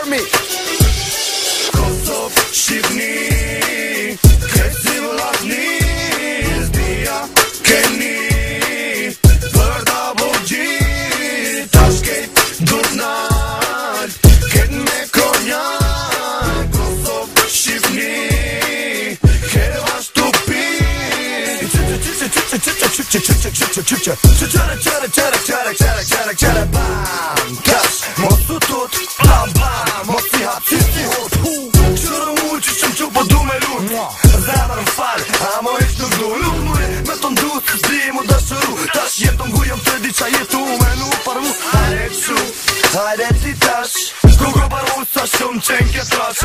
Army. Kosovë, Shqipni, krejtë vllazni, zdia keni për da bogji, tash kejt dut nalt, ket me konjak. Kosovë, Shqipni, keva shtupi, bam, kash, mos u tut, bam, bam, mos i hap, si hot, qërë mu që po du me lut, zemër m'fal, amo ish nuk du, nuk muj, me të ndut, s'di mu dashëru, tash jeton gujëm të di qa jetu, me nu paru, hajde që, hajde ti tash, s'kuko paru sa shumë qenë këtë trash,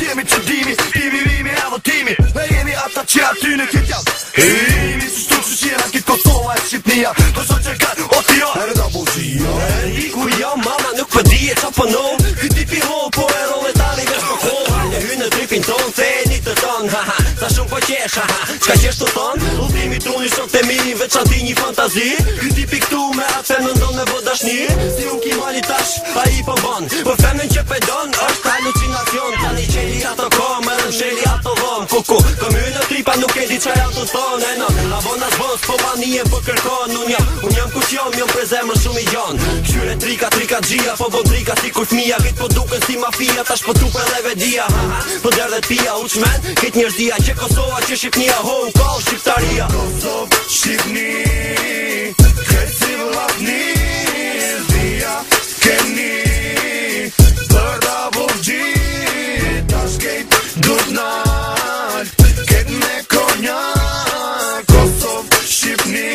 jemi që dimi, rimi, edhe timi, me jemi ata që aty në këtë jam, imi që shtu që shira kitë Kosova e Shqipnia, të shë që kanë, o ti jo, herë da buqia, i ku jam, mama nuk për dije qa pënon, këti pi ho, po e rove tani vesh për kohë, hajde hy në tripin ton, se e një të ton, haha, sa shumë po qesh, haha, qka qesh të ton, ullimi truni shok të mi, veç ati një fantazi, këti pi këtu me atë në ndonë me bodashni, si unë ki mali tash, a i po bon, për femën që pedon, është halucinacion, tani qeli ato kom, e në sheli ato dhom, kuku, këmy në tripa nuk e di qaj ato ton, e non, a bon as bon, s'po manije për kërkon, unë jam kush jam për zemrë shumë i gjon, këshyre trika gjia, po bon trika si kur fmija, kitë po duken si mafia, tash po tupe dhe vedia, haha, po derdhet pia, u qmen, kitë njërzia, që Kosova, që Shqipnia, ho, u kall Shqiptaria. Kosovë, Shqipni, krejtë si vllazni, zdia keni për da bogji, tash kejt dut nalt, ket me konjak. Kosovë, Shqipni,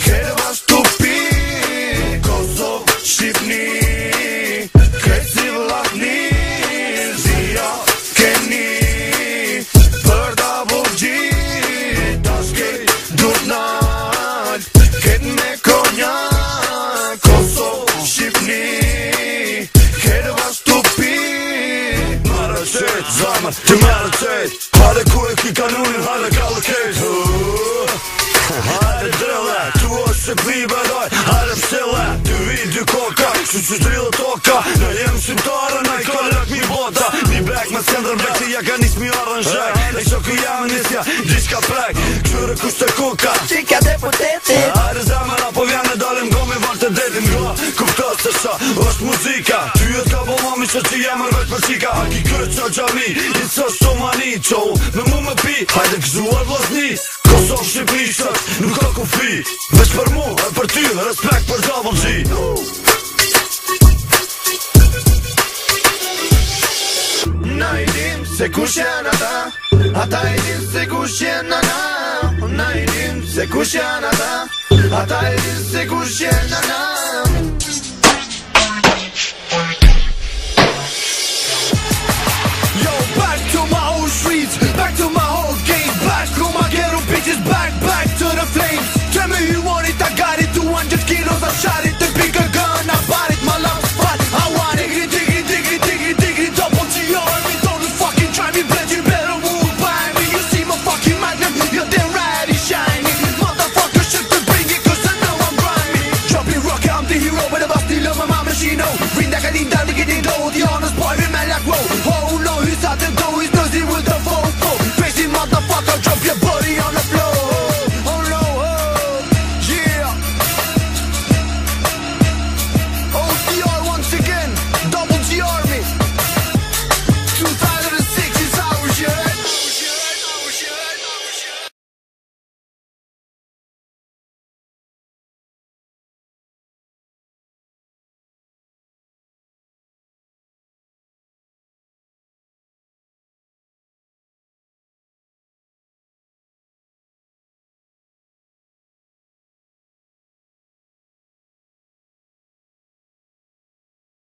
keva shtupi, Kosovë, Shqipni, krejtë si vllazni, zdia keni për da bogji, tash kejt dut nalt, ket me konjak. Kosovë, Shqipni, keva shtupi, marrë qejt, zamër që marrë qejt, hajde ku e ki kanunin, hajde kallë kejt, hajde drille, tu është Shqipni bedoj, hajde pështille, dy vi, dy koka, që drillë toka, në jem shqiptarë, në i kollek mi bota, një bek me s'kendrën bek, që ja ka nis mi arë në zhek, e që ku jam në nisja, gjishka prek, këshyre kushte koka, Qika dhe poteti, hajde zemëra, po vjen me dalim go me valë të detin, go, kuptot se qa, është muzika, ty e t'ka bo mami që jam rvet për qika, a ki kërë qa gjami, i co shtomani, qo, me mu me pi, hajde këzuar vlasni, Kosovë, Shqipni, shtët, nuk ka kufi, veç për mu, e për ty, respekt për Double G. Na i dim se kush janë ata i dim se kush janë ana, na i dim se kush janë ata i dim se kush janë ana. Yo, back to my old streets, back to my whole game, back to my ghetto bitches, back to the flames. Tell me you want it, I got it, 200 kilos, I shot it, the bigger gun, I bought it, my love spot, I want it, diggity, double G, me don't fucking try me, bet you better move by me, you see my fucking magnum, you're damn right, it's shiny, motherfucker should to bring it, cause I know I'm grimy, dropping rock, I'm the hero, with a basti, love my mama, she know, bring that guy, diggity, low, the honor